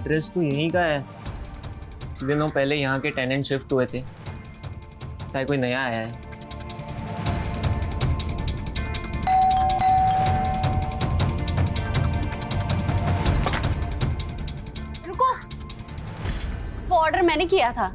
Address तो यहीं का है। कुछ दिनों पहले यहाँ के टेनेंट शिफ्ट हुए थे, शायद कोई नया आया है। रुको, वो ऑर्डर मैंने किया था।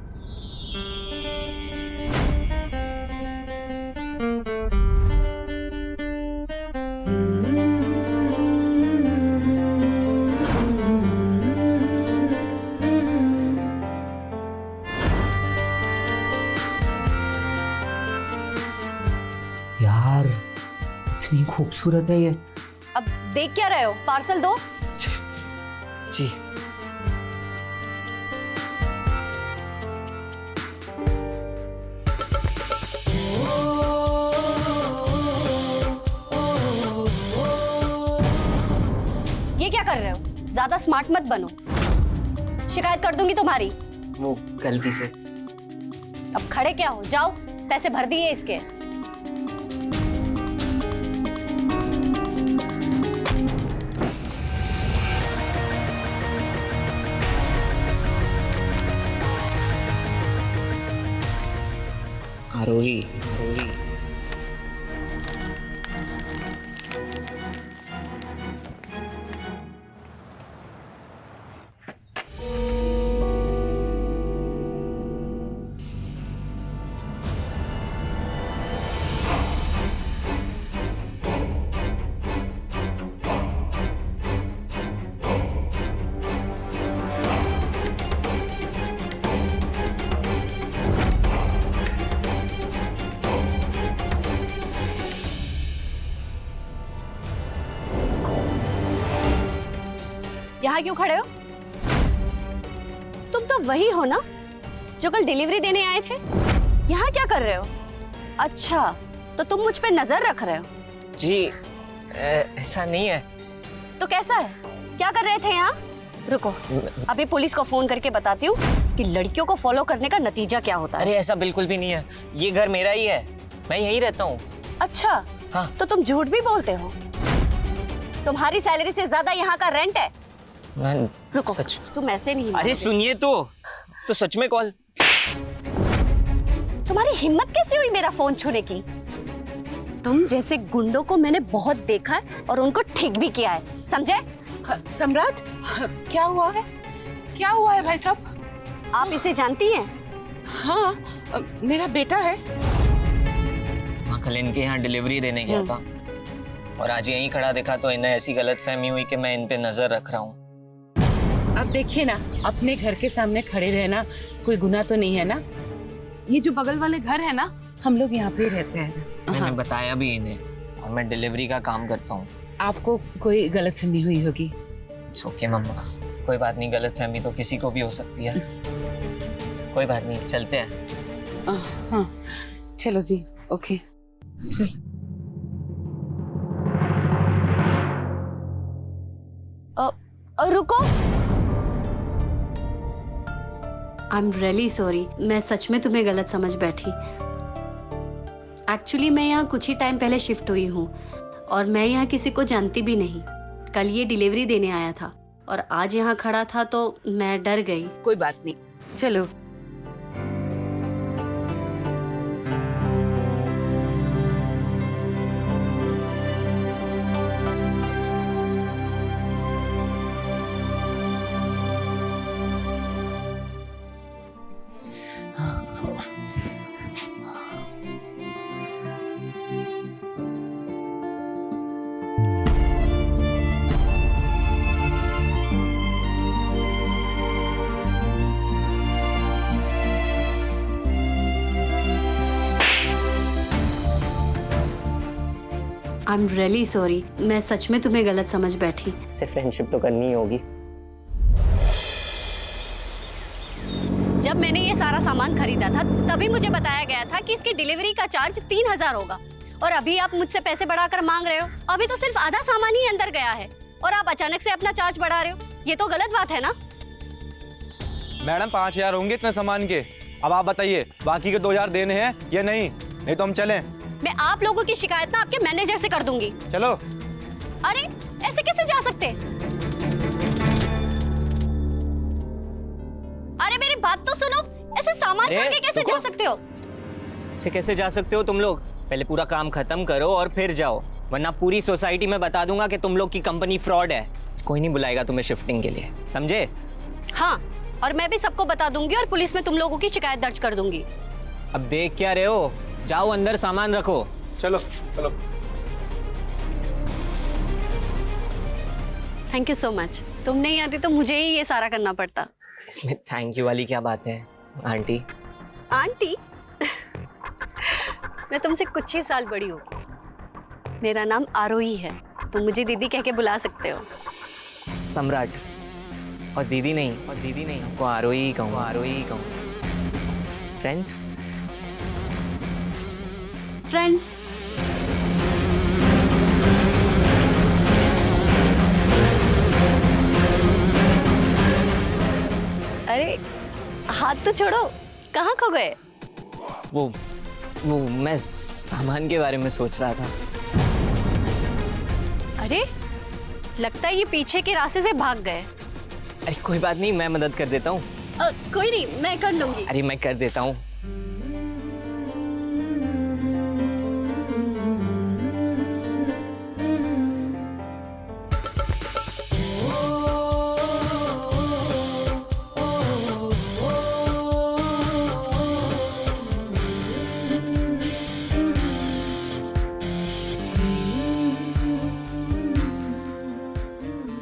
यार इतनी खूबसूरत है ये। अब देख क्या रहे हो, पार्सल दो। जी। ये क्या कर रहे हो? ज्यादा स्मार्ट मत बनो, शिकायत कर दूंगी तुम्हारी। वो गलती से। अब खड़े क्या हो, जाओ, पैसे भर दिए इसके। आरोही, आरोही। यहाँ क्यों खड़े हो? तुम तो वही हो ना जो कल डिलीवरी देने आए थे? यहाँ क्या कर रहे हो? अच्छा, तो तुम मुझ पे नजर रख रहे हो? जी ऐसा नहीं है। तो कैसा है? क्या कर रहे थे यहाँ? रुको, अभी पुलिस को फोन करके बताती हूँ कि लड़कियों को फॉलो करने का नतीजा क्या होता है। अरे ऐसा बिल्कुल भी नहीं है, ये घर मेरा ही है, मैं यहीं रहता हूँ। अच्छा, हाँ। तो तुम झूठ भी बोलते हो? तुम्हारी सैलरी से ज्यादा यहाँ का रेंट है। मैं रुको, सच। तुम ऐसे नहीं अरे मानोगे। सुनिए तो सच में कॉल। तुम्हारी हिम्मत कैसे हुई मेरा फोन छूने की? तुम जैसे गुंडों को मैंने बहुत देखा है और उनको ठीक भी किया है, समझे? सम्राट, क्या हुआ है? क्या हुआ है भाई साहब? आप इसे जानती हैं? हाँ, मेरा बेटा है। हाँ, कल इनके यहाँ डिलीवरी देने गया था और आज यहीं खड़ा देखा तो इन्हें ऐसी गलतफहमी हुई कि मैं इन पे नजर रख रहा हूँ। अब देखिए ना, अपने घर के सामने खड़े रहना कोई गुनाह तो नहीं है ना। ये जो बगल वाले घर है ना, हम लोग यहाँ पे रहते हैं। मैंने हाँ, बताया भी इन्हें और मैं डिलीवरी का काम करता हूँ। आपको कोई गलतफहमी हुई होगी। ओके मम्मा, कोई बात नहीं, गलतफहमी तो किसी को भी हो सकती है। कोई बात नहीं, चलते हैं। हाँ, चलो जी, ओके। रुको, आई एम रियली सॉरी, मैं सच में तुम्हें गलत समझ बैठी। एक्चुअली मैं यहाँ कुछ ही टाइम पहले शिफ्ट हुई हूँ और मैं यहाँ किसी को जानती भी नहीं। कल ये डिलीवरी देने आया था और आज यहाँ खड़ा था तो मैं डर गई। कोई बात नहीं, चलो। आई एम रियली सॉरी, मैं सच में तुम्हें गलत समझ बैठी। इससे फ्रेंडशिप तो करनी ही होगी। जब मैंने ये सारा सामान खरीदा था तभी मुझे बताया गया था कि इसकी डिलीवरी का चार्ज 3000 होगा और अभी आप मुझसे पैसे बढ़ाकर मांग रहे हो। अभी तो सिर्फ आधा सामान ही अंदर गया है और आप अचानक से अपना चार्ज बढ़ा रहे हो। ये तो गलत बात है ना? मैडम 5000 होंगे इतने सामान के। अब आप बताइए बाकी के 2000 देने हैं या नहीं, नहीं तो हम चलें। मैं आप लोगों की शिकायत ना आपके मैनेजर से कर दूंगी। चलो। अरे ऐसे कैसे जा सकते? बात तो सुनो, ऐसे सामान अरे, छोड़ के कैसे रुको। जा सकते हो? ऐसे कैसे जा सकते हो तुम लोग? पहले पूरा काम खत्म करो और फिर जाओ, वरना पूरी सोसाइटी में बता दूंगा कि तुम लोग की कंपनी फ्रॉड है। कोई नहीं बुलाएगा तुम्हें शिफ्टिंग के लिए, समझे? हाँ, और मैं भी सबको बता दूंगी और पुलिस में तुम लोगों की शिकायत दर्ज कर दूंगी। अब देख क्या रहे हो, जाओ अंदर सामान रखो। चलो चलो। Thank you so much. तुम नहीं आती तो मुझे ही ये सारा करना पड़ता। इसमें थैंक यू वाली क्या बात है आंटी? आंटी? मैं तुमसे कुछ ही साल बड़ी हूँ। मेरा नाम आरोही है, तुम मुझे दीदी कह के बुला सकते हो। सम्राट। और दीदी नहीं, आपको आरोही कहूँ। फ्रेंड्स? फ्रेंड्स। अरे हाथ तो छोड़ो, कहाँ खो गए? वो मैं सामान के बारे में सोच रहा था। अरे लगता है ये पीछे के रास्ते से भाग गए। अरे कोई बात नहीं, मैं मदद कर देता हूँ। कोई नहीं, मैं कर लूंगी। अरे मैं कर देता हूँ।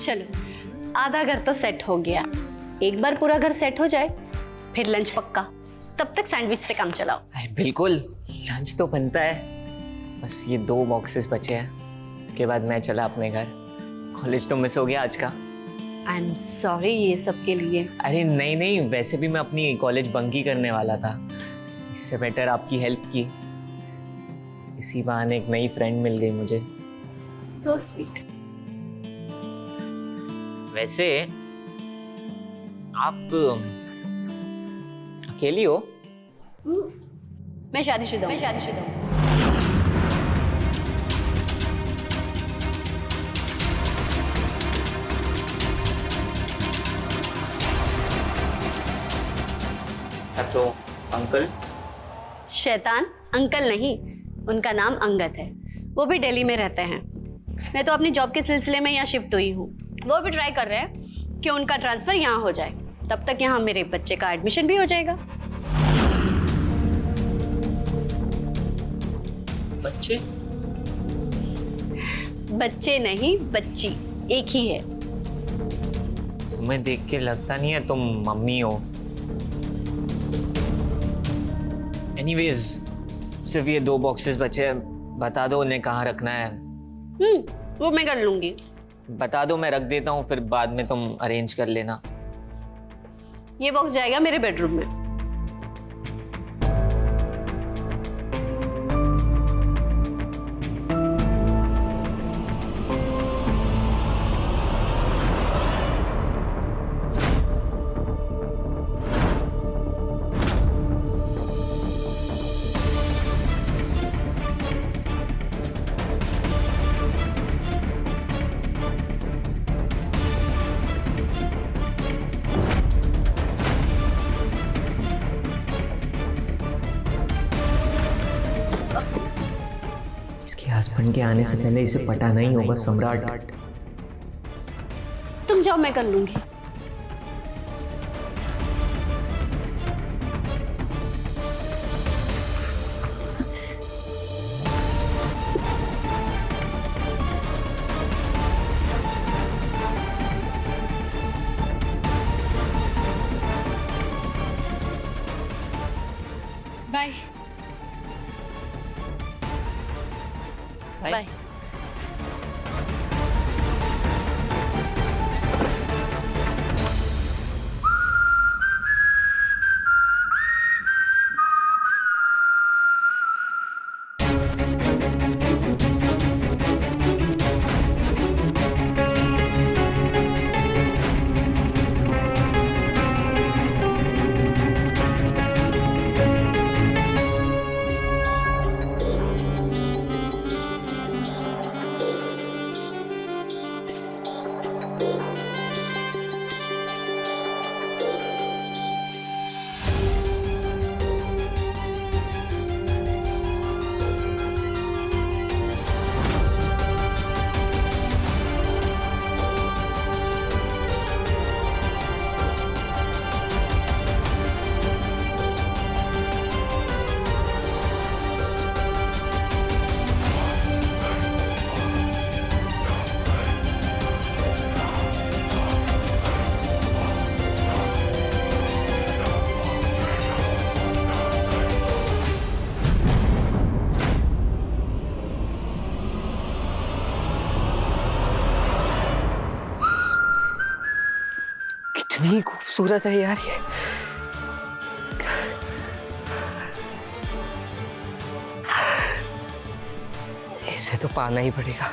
चलो, आधा घर तो सेट हो गया। एक बार पूरा घर सेट हो जाए फिर लंच पक्का। तब तक सैंडविच से काम चलाओ। अरे बिल्कुल, लंच तो बनता है। बस ये 2 बॉक्सेस बचे हैं, इसके बाद मैं चला अपने घर। कॉलेज तो मिस हो गया आज का। आई एम सॉरी ये सब के लिए। अरे नहीं, वैसे भी मैं अपनी कॉलेज बंक ही करने वाला था। इससे बेटर आपकी हेल्प की। इसी बहाने एक नई फ्रेंड मिल गई मुझे। So sweet. वैसे आप अकेली हो? मैं शादीशुदा हूँ। तो अंकल? शैतान अंकल नहीं, उनका नाम अंगद है। वो भी दिल्ली में रहते हैं। मैं तो अपनी जॉब के सिलसिले में यहाँ शिफ्ट हुई हूँ। वो भी ट्राई कर रहे हैं कि उनका ट्रांसफर यहाँ हो जाए। तब तक यहाँ मेरे बच्चे का एडमिशन भी हो जाएगा। बच्चे? बच्चे नहीं, बच्ची एक ही है। तुम्हें देख के लगता नहीं है तुम मम्मी हो। एनीवेज, सिर्फ ये 2 बॉक्सेस बचे हैं। बता दो उन्हें कहाँ रखना है। वो मैं कर लूंगी। बता दो, मैं रख देता हूँ, फिर बाद में तुम अरेंज कर लेना। ये बॉक्स जाएगा मेरे बेडरूम में। हस्बैंड के आने से पहले इसे पटाना ही होगा सम्राट। तुम जाओ, मैं कर लूंगी। Bye bye. कितनी खूबसूरत है यार ये। इसे तो पाना ही पड़ेगा।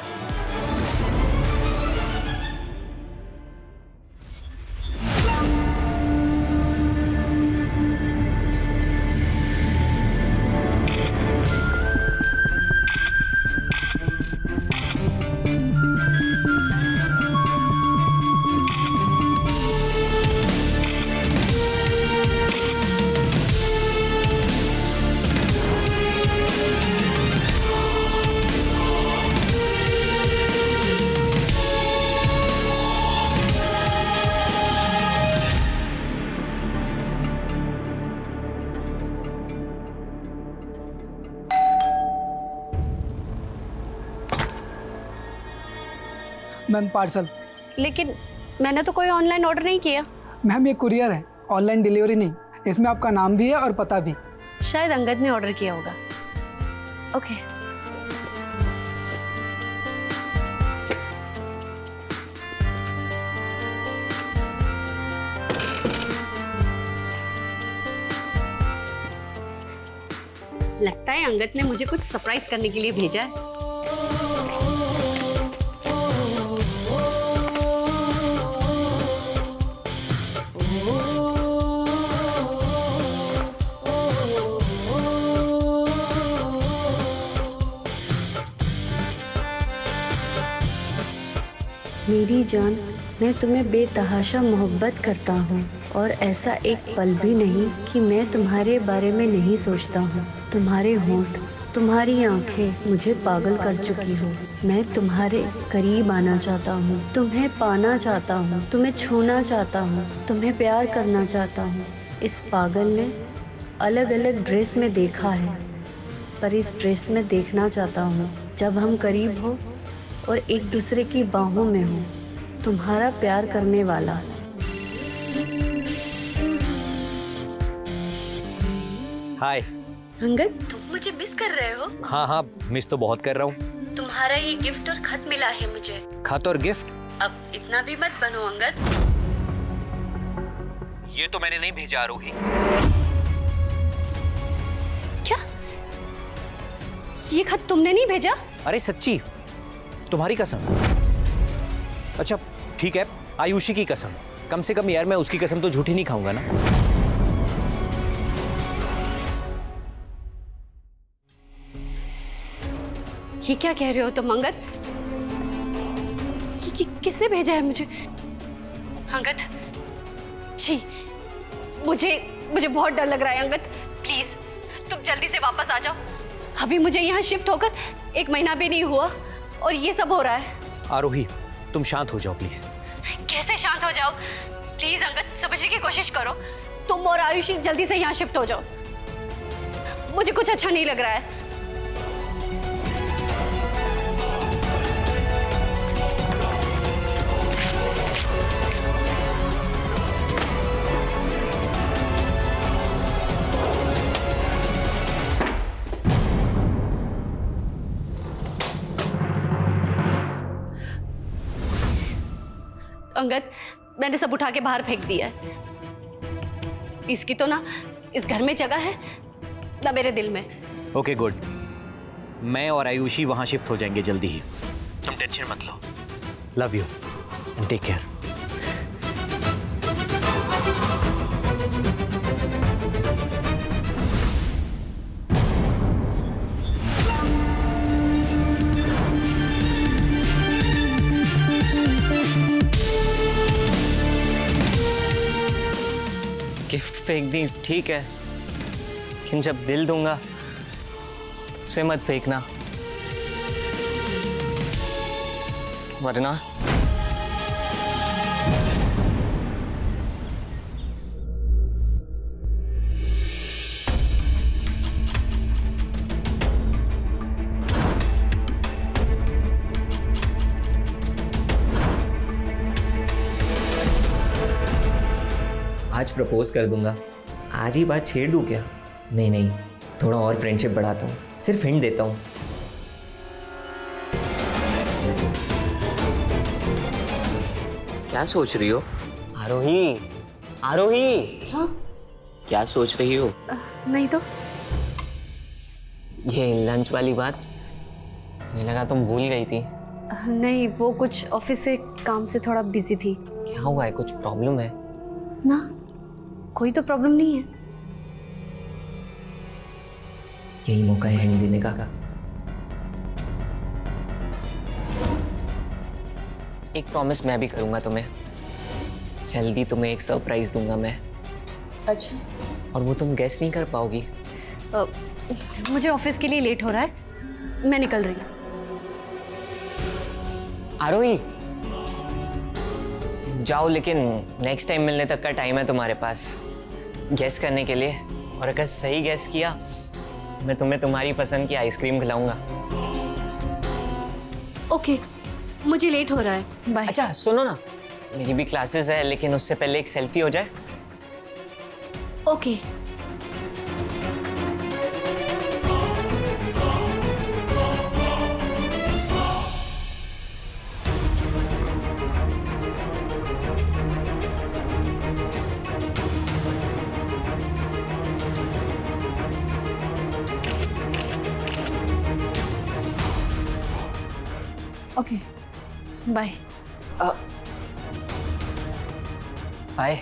Ma'am parcel. लेकिन मैंने तो कोई ऑनलाइन ऑर्डर नहीं किया। मैम ये कुरियर है, ऑनलाइन डिलीवरी नहीं। इसमें आपका नाम भी है और पता भी। शायद अंगद ने ऑर्डर किया होगा। ओके। लगता है अंगद ने मुझे कुछ सरप्राइज करने के लिए भेजा है। मेरी जान, मैं तुम्हें बेतहाशा मोहब्बत करता हूँ और ऐसा एक पल भी नहीं कि मैं तुम्हारे बारे में नहीं सोचता हूँ। तुम्हारे होंठ, तुम्हारी आंखें मुझे पागल कर चुकी हो। मैं तुम्हारे करीब आना चाहता हूँ, तुम्हें पाना चाहता हूँ, तुम्हें छूना चाहता हूँ, तुम्हें प्यार करना चाहता हूँ। इस पागल ने अलग अलग ड्रेस में देखा है, पर इस ड्रेस में देखना चाहता हूँ जब हम करीब हो और एक दूसरे की बाहों में हो। तुम्हारा प्यार करने वाला। हाय अंगद, तुम मुझे मिस कर रहे हो? हाँ हाँ, मिस तो बहुत कर रहा हूँ। तुम्हारा ये गिफ्ट और खत मिला है मुझे। खत और गिफ्ट? अब इतना भी मत बनो अंगद। ये तो मैंने नहीं भेजा आरोही। क्या? ये खत तुमने नहीं भेजा? अरे सच्ची, तुम्हारी कसम। अच्छा ठीक है, आयुषी की कसम। कम से कम यार मैं उसकी कसम तो झूठी नहीं खाऊंगा ना। ये क्या कह रहे हो तुम अंगद? ये किसने भेजा है मुझे? अंगद, छी, मुझे बहुत डर लग रहा है अंगद। प्लीज तुम जल्दी से वापस आ जाओ। अभी मुझे यहाँ शिफ्ट होकर 1 महीना भी नहीं हुआ और ये सब हो रहा है। आरोही तुम शांत हो जाओ प्लीज। कैसे शांत हो जाओ? प्लीज अंगद, समझने की कोशिश करो। तुम और आयुषी जल्दी से यहाँ शिफ्ट हो जाओ। मुझे कुछ अच्छा नहीं लग रहा है। अंगद, मैंने सब उठा के बाहर फेंक दिया है। इसकी तो ना इस घर में जगह है ना मेरे दिल में। ओके गुड, मैं और आयुषी वहां शिफ्ट हो जाएंगे जल्दी ही। तुम टेंशन मत लो। Love you and take care. Gift फेंक दी ठीक है, लेकिन जब दिल दूंगा उसे मत फेंकना, वरना आज प्रपोज कर दूंगा। आज ही बात छेड़ दूं क्या? नहीं नहीं, थोड़ा और फ्रेंडशिप बढ़ाता हूँ, सिर्फ हिंट देता हूँ। क्या सोच रही हो आरोही? आरोही, हाँ क्या सोच रही हो? नहीं तो ये लंच वाली बात, मुझे लगा तुम भूल गई थी। नहीं, वो कुछ ऑफिस से काम से थोड़ा बिजी थी क्या हुआ है, कुछ प्रॉब्लम है? ना। कोई तो प्रॉब्लम नहीं है। यही मौका है हैंड देने का। एक प्रॉमिस मैं भी करूंगा तुम्हें, जल्दी तुम्हें एक सरप्राइज दूंगा मैं, अच्छा। और वो तुम गेस नहीं कर पाओगी। मुझे ऑफिस के लिए लेट हो रहा है, मैं निकल रही हूँ। आरोही, जाओ, लेकिन नेक्स्ट टाइम मिलने तक का टाइम है तुम्हारे पास गेस करने के लिए, और अगर सही गेस किया मैं तुम्हें तुम्हारी पसंद की आइसक्रीम खिलाऊंगा। ओके, मुझे लेट हो रहा है, बाय। अच्छा सुनो ना, मेरी भी क्लासेस है, लेकिन उससे पहले एक सेल्फी हो जाए। ओके। Okay, bye. बाय।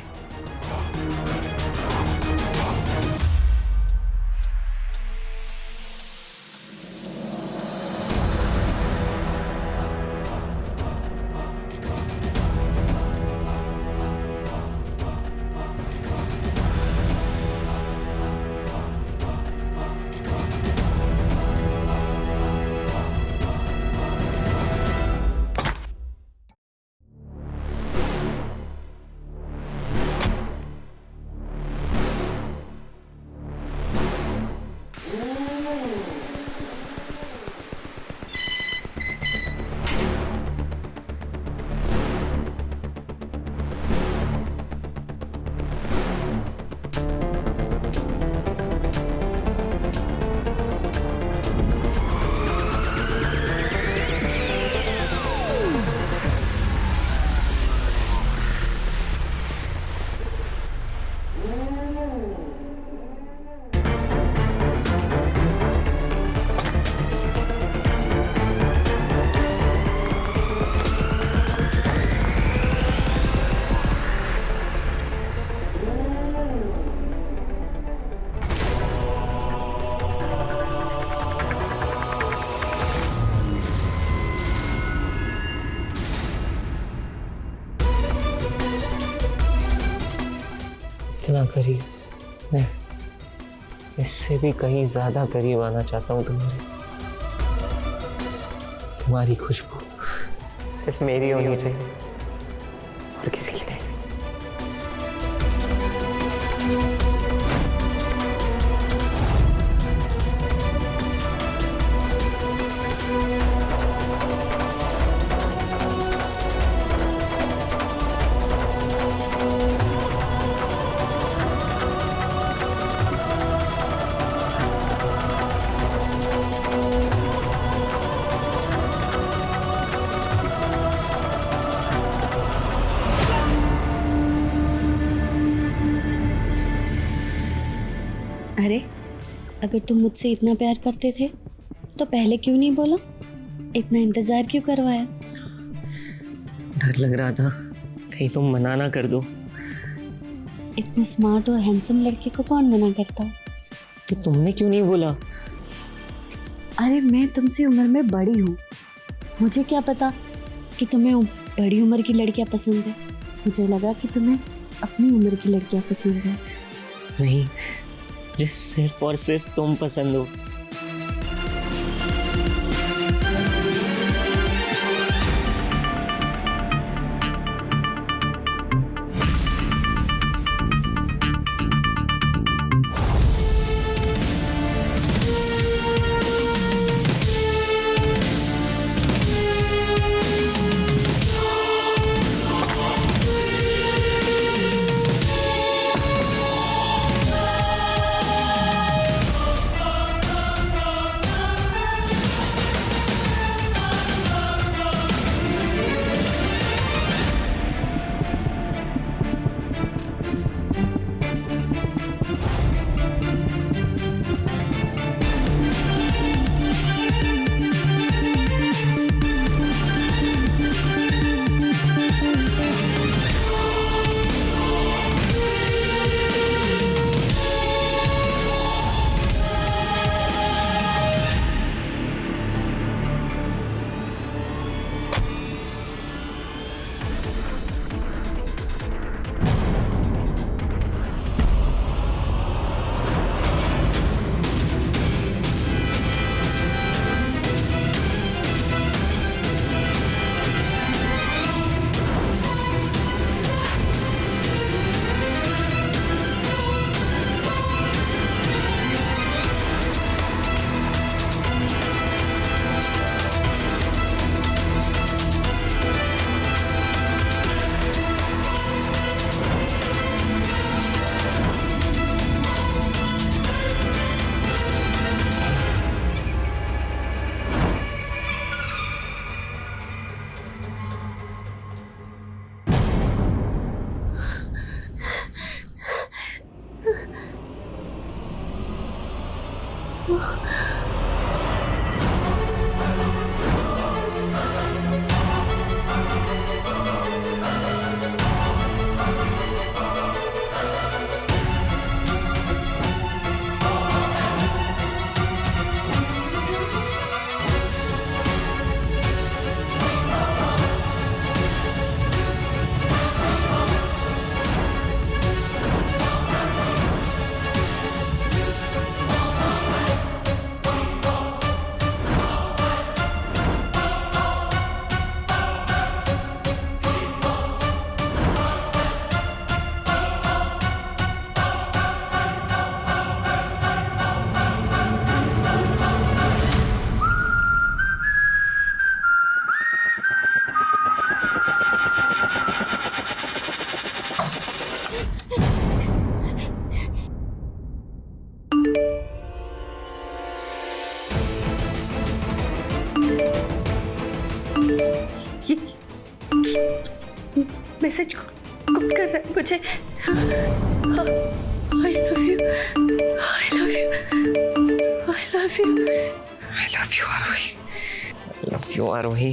इतना करीब, मैं इससे भी कहीं ज्यादा करीब आना चाहता हूँ तुम्हारे। तुम्हारी खुशबू सिर्फ मेरी होनी चाहिए और किसी की नहीं। अरे, अगर तुम मुझसे इतना प्यार करते थे तो पहले क्यों नहीं बोला? इतना इंतजार क्यों करवाया? डर लग रहा था कहीं तुम मना ना कर दो। इतने स्मार्ट और हैंडसम लड़के को कौन मना करता? तो तुमने क्यों नहीं बोला? अरे, मैं तुमसे उम्र में बड़ी हूँ, मुझे क्या पता कि तुम्हें बड़ी उम्र की लड़कियाँ पसंद है। मुझे लगा कि तुम्हें अपनी उम्र की लड़कियाँ पसंद है। नहीं, मुझे सिर्फ और सिर्फ तुम पसंद हो। ये मैसेज कौन कर रहा है मुझे? I love you, I love you, I love you, I love you Aarohi. Love you Aarohi.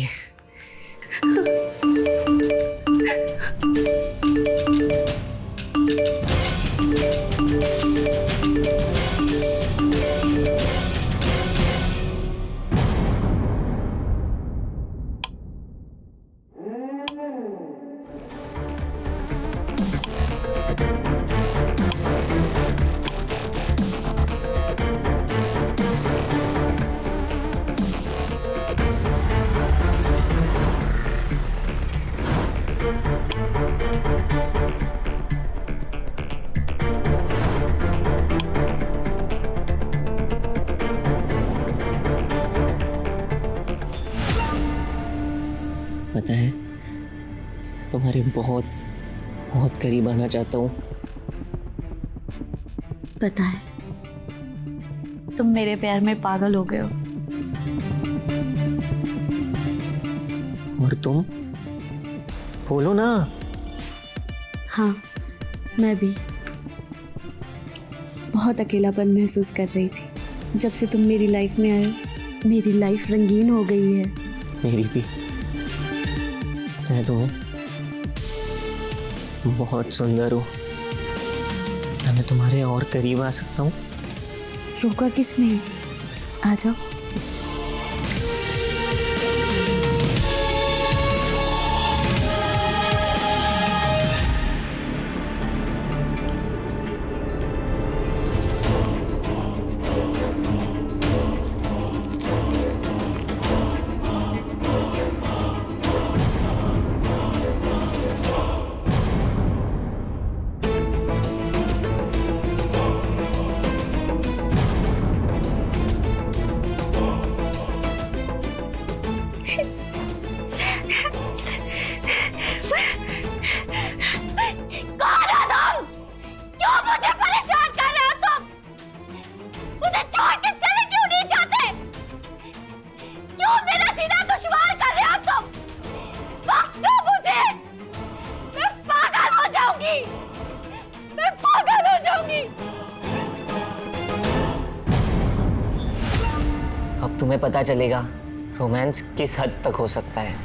पता है, तुम्हारे बहुत बहुत करीब आना चाहता हूँ। पता है, तुम मेरे प्यार में पागल हो गए हो। और तुम बोलो ना। हाँ, मैं भी बहुत अकेलापन महसूस कर रही थी। जब से तुम मेरी लाइफ में आए, मेरी लाइफ रंगीन हो गई है। मेरी भी। मैं तुम्हें बहुत सुंदर हूँ। क्या मैं तुम्हारे और करीब आ सकता हूँ? रोका किसने? आ जाओ। अब तुम्हें पता चलेगा रोमांस किस हद तक हो सकता है।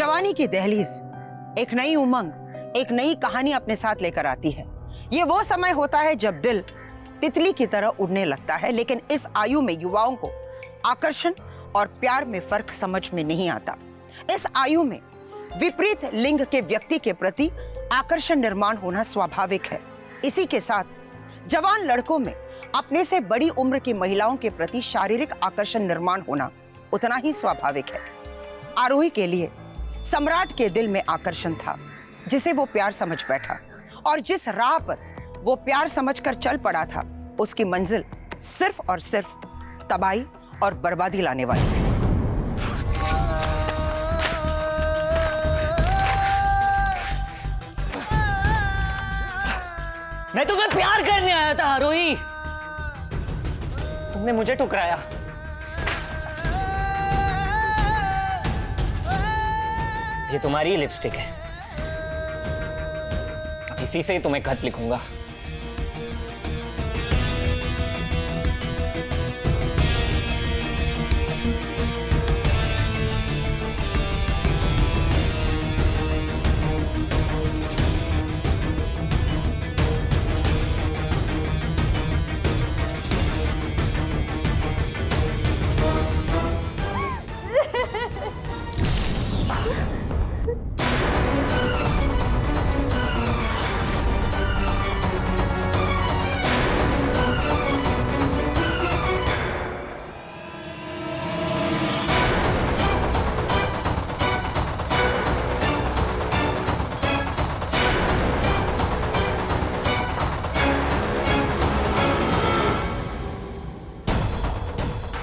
जवानी की दहलीज एक नई उमंग, एक नई कहानी अपने साथ लेकर आती है। ये वो समय होता है जब दिल तितली की तरह उड़ने लगता है, लेकिन इस आयु में युवाओं को आकर्षण और प्यार में फर्क समझ में नहीं आता। इस आयु में विपरीत लिंग के व्यक्ति के प्रति आकर्षण निर्माण होना स्वाभाविक है। इसी के साथ जवान लड़कों में अपने से बड़ी उम्र की महिलाओं के प्रति शारीरिक आकर्षण निर्माण होना उतना ही स्वाभाविक है। आरोही के लिए सम्राट के दिल में आकर्षण था, जिसे वो प्यार समझ बैठा, और जिस राह पर वो प्यार समझकर चल पड़ा था, उसकी मंजिल सिर्फ और सिर्फ तबाही और बर्बादी लाने वाली थी। मैं तुम्हें प्यार करने आया था आरोही, तुमने मुझे ठुकराया। ये तुम्हारी लिपस्टिक है, इसी से ही तुम्हें खत लिखूंगा।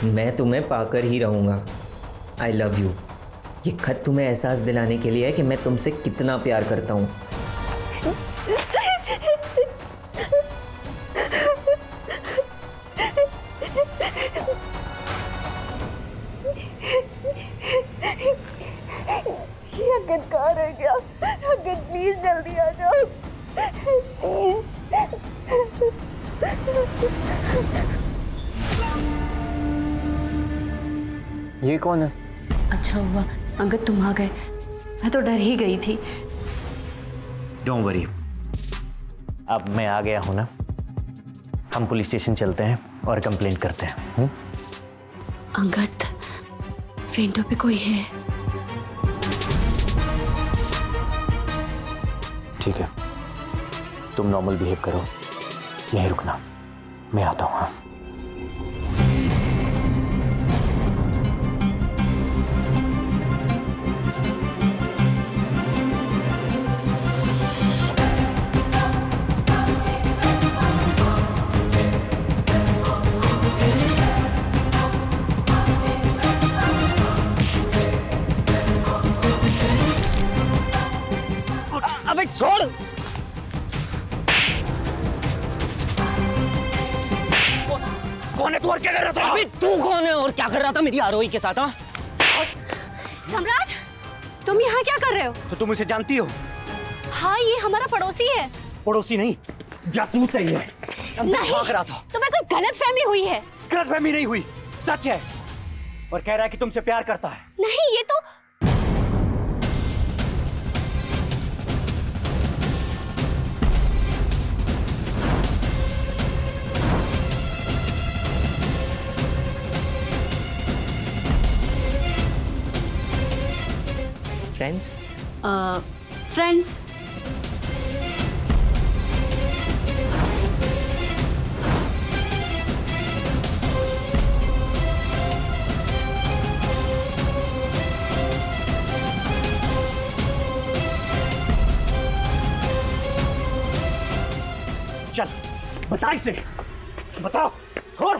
मैं तुम्हें पाकर ही रहूंगा। आई लव यू। ये खत तुम्हें एहसास दिलाने के लिए है कि मैं तुमसे कितना प्यार करता हूँ। अंगद कहाँ रह गया? अंगद प्लीज जल्दी आ जाओ प्लीज। ये कौन है? अच्छा हुआ अंगद तुम आ गए, मैं तो डर ही गई थी। डोंट वरी, अब मैं आ गया हूं ना, हम पुलिस स्टेशन चलते हैं और कंप्लेंट करते हैं। अंगद, विंडो पे कोई है। ठीक है, तुम नॉर्मल बिहेव करो, यहीं रुकना, मैं आता हूं। हाँ। अबे छोड़! कौन है तू और क्या कर रहा था? अबे तू कौन है और क्या कर रहा था मेरी आरोही के साथ? हाँ, सम्राट, तुम यहाँ क्या कर रहे हो? तो तुम उसे जानती हो? हाँ, ये हमारा पड़ोसी है। पड़ोसी नहीं, जासूस है ये। नहीं, भाग रहा था। तुम्हें कोई गलतफहमी हुई है। गलतफहमी नहीं हुई, सच है। और कह रहा है कि तुमसे प्यार करता है। नहीं, ये तो फ्रेंड्स। फ्रेंड्स। चल बता इसे, बताओ, छोड़।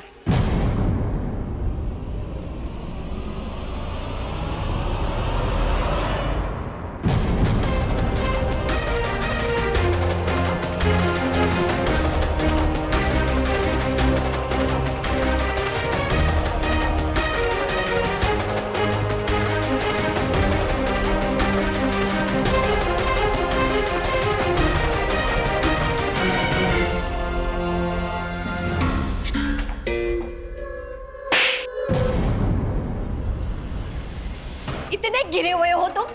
इतने गिरे हुए हो तुम,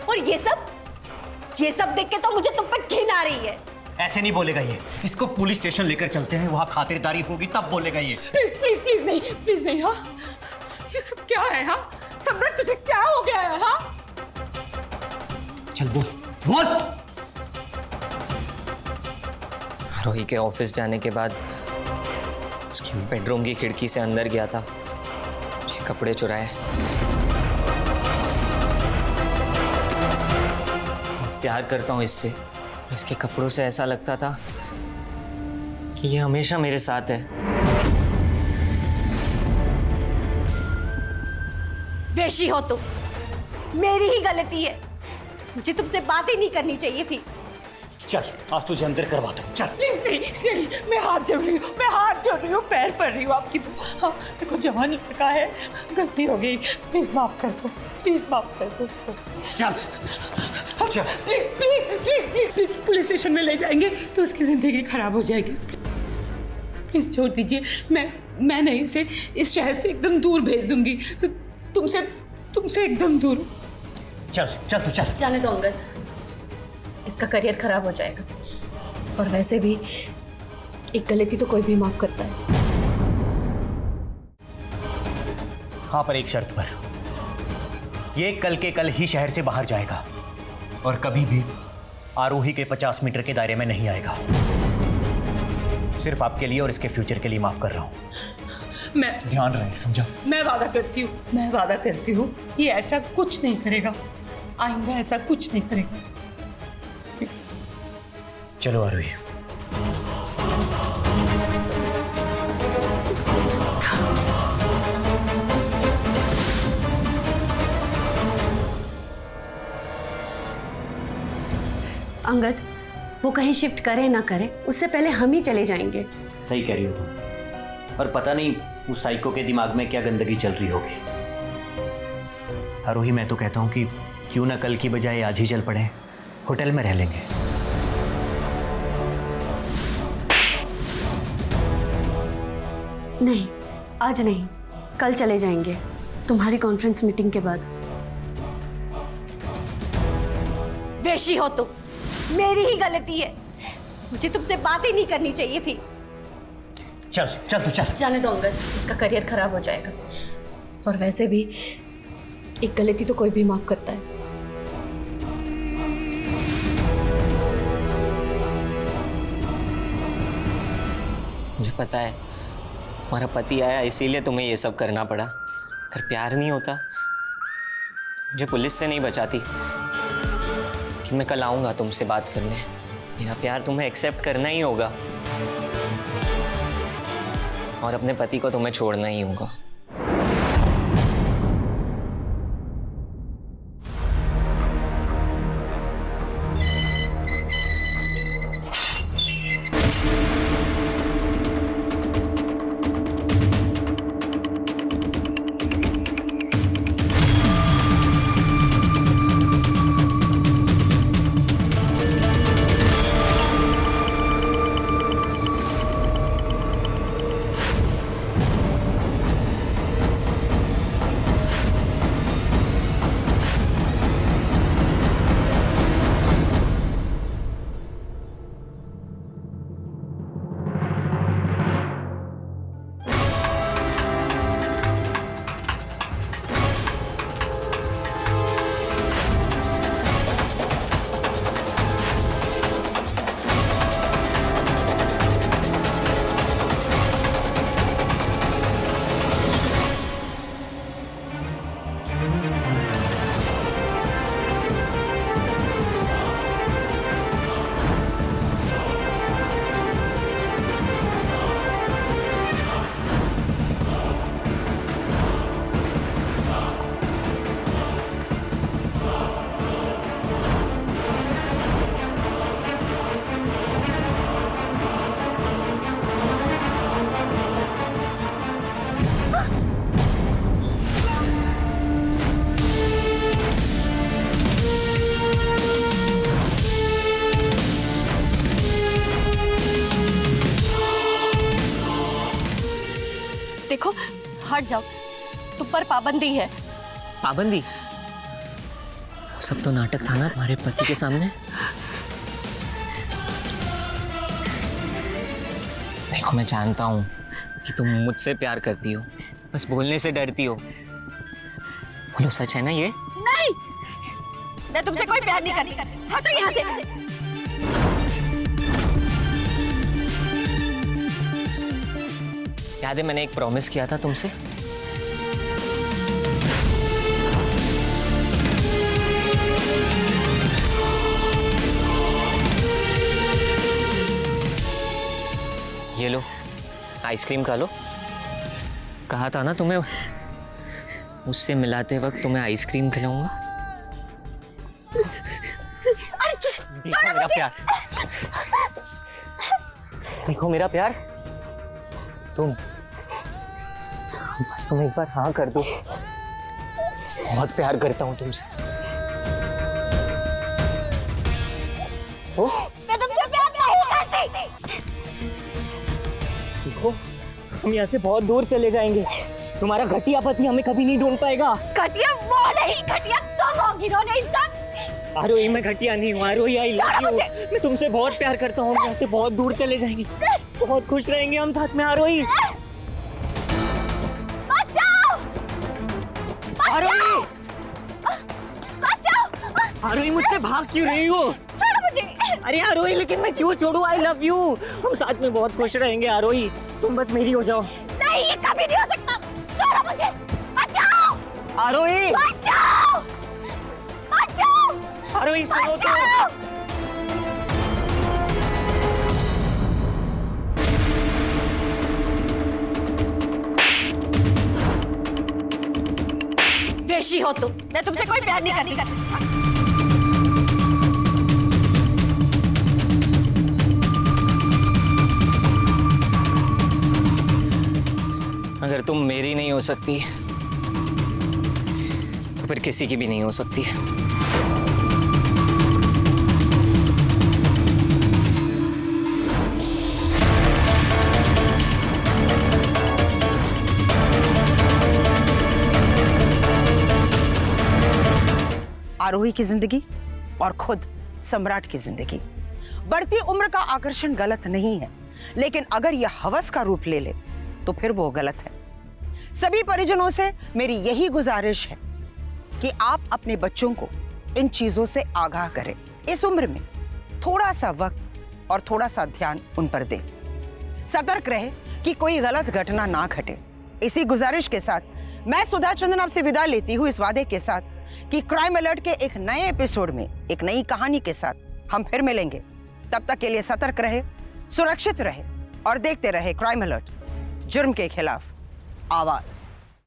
और ये सब देख के तो मुझे तुम पे घिन आ रही है। ऐसे नहीं बोलेगा ये, इसको पुलिस स्टेशन लेकर चलते हैं, वहां खातिरदारी होगी तब बोलेगा ये। प्लीज प्लीज प्लीज नहीं हाँ। ये सब क्या है हाँ? सम्राट तुझे क्या हो गया है हाँ? चल बोल बोल। आरोही के ऑफिस जाने के बाद उसकी बेडरूम की खिड़की से अंदर गया था, ये कपड़े चुराए। प्यार करता हूँ इससे, इसके कपड़ों से ऐसा लगता था कि ये हमेशा मेरे साथ है। वेशी हो तुम, मेरी ही गलती है, मुझे तुमसे बात ही नहीं करनी चाहिए थी। चल आज तुझे अंदर करवाता हूँ, चल। प्लीज नहीं, मैं हाथ जोड़ रही हूँ, पैर पड़ रही हूँ आपकी। हाँ देखो जवान लड़का है, गलती हो गई, प्लीज माफ कर दो, प्लीज माफ कर दो उसको। चल चल please please please please please police station में ले जाएंगे तो उसकी जिंदगी खराब हो जाएगी। प्लीज छोड़ दीजिए, मैं नहीं इसे इस शहर से एकदम दूर भेज दूंगी, तुमसे एकदम दूर। चल चल तू चल। जाने दो अंगद, इसका करियर खराब हो जाएगा, और वैसे भी एक गलती तो कोई भी माफ करता है। हाँ पर एक शर्त पर, ये कल के कल ही शहर से बाहर जाएगा और कभी भी आरोही के 50 मीटर के दायरे में नहीं आएगा। सिर्फ आपके लिए और इसके फ्यूचर के लिए माफ कर रहा हूं। मैं ध्यान रहे, समझा? मैं वादा करती हूँ ये ऐसा कुछ नहीं करेगा, आइंदा ऐसा कुछ नहीं करेगा। प्लीज चलो आरोही। अंगद, वो कहीं शिफ्ट करे ना करे, उससे पहले हम ही चले जाएंगे। सही कह रही हो तुम, पर पता नहीं उस साइको के दिमाग में क्या गंदगी चल रही होगी। आरोही मैं तो कहता हूँ कि क्यों ना कल की बजाय आज ही चल पड़े, होटल में रह लेंगे। नहीं, आज नहीं, कल चले जाएंगे, तुम्हारी कॉन्फ्रेंस मीटिंग के बाद। वेशी हो तुम, मेरी ही गलती है, मुझे तुमसे बात ही नहीं करनी चाहिए थी। चल चल तू चल। जाने दो अंगद, इसका करियर खराब हो जाएगा, और वैसे भी एक गलती तो कोई भी माफ करता है। मुझे पता है तुम्हारा पति आया इसीलिए तुम्हें ये सब करना पड़ा। अगर प्यार नहीं होता मुझे पुलिस से नहीं बचाती कि मैं कल आऊंगा तुमसे बात करने। मेरा प्यार तुम्हें एक्सेप्ट करना ही होगा और अपने पति को तुम्हें छोड़ना ही होगा। देखो, हट जाओ, तुम पर पाबंदी है। पाबंदी? सब तो नाटक था ना तुम्हारे पति के सामने। देखो मैं जानता हूँ कि तुम मुझसे प्यार करती हो, बस बोलने से डरती हो। बोलो सच है ना ये? नहीं, मैं तुमसे कोई प्यार नहीं करती। हटो यहाँ से। याद है मैंने एक प्रॉमिस किया था तुमसे? ये लो आइसक्रीम खा लो। कहा था ना तुम्हें उससे मिलाते वक्त तुम्हें आइसक्रीम खिलाऊंगा। देखो मेरा प्यार, देखो मेरा प्यार। तुम बस तुम एक बार हाँ कर दो। बहुत प्यार करता हूँ तुमसे। मैं तुमसे प्यार नहीं करती। देखो हम यहाँ से बहुत दूर चले जाएंगे। तुम्हारा घटिया पति हमें कभी नहीं ढूंढ पाएगा। घटिया वो नहीं, घटिया तुम हो घिनौने इंसान। आरोही मैं घटिया नहीं हूँ। आरोही आई लव यू। मैं तुमसे बहुत प्यार करता हूँ। हम यहाँ से बहुत दूर चले जाएंगे, बहुत खुश रहेंगे हम साथ में। आरोही, आरोही, आरोही मुझसे भाग क्यों रही हो? छोड़ो मुझे। अरे आरोही लेकिन मैं क्यों छोड़ूं? आई लव यू। हम साथ में बहुत खुश रहेंगे आरोही, तुम बस मेरी हो जाओ। नहीं, ये कभी नहीं हो सकता। छोड़ो मुझे। बचाओ आरोही, बचाओ बचाओ। आरोही सुनो तो। वेशी हो तुम। मैं तुमसे कोई प्यार नहीं करती। अगर तुम मेरी नहीं हो सकती तो फिर किसी की भी नहीं हो सकती। आरोही की जिंदगी और खुद सम्राट की जिंदगी। बढ़ती उम्र का आकर्षण गलत नहीं है, लेकिन अगर यह हवस का रूप ले ले तो फिर वो गलत है। सभी परिजनों से मेरी यही गुजारिश है कि आप अपने बच्चों को इन चीजों से आगाह करें। इस उम्र में थोड़ा सा वक्त और थोड़ा सा ध्यान उन पर दें। सतर्क रहे कि कोई गलत घटना ना घटे। इसी गुजारिश के साथ मैं सुधा चंदन आपसे विदा लेती हूँ, इस वादे के साथ कि क्राइम अलर्ट के एक नए एपिसोड में एक नई कहानी के साथ हम फिर मिलेंगे। तब तक के लिए सतर्क रहे, सुरक्षित रहे और देखते रहे क्राइम अलर्ट, जुर्म के खिलाफ आवाज।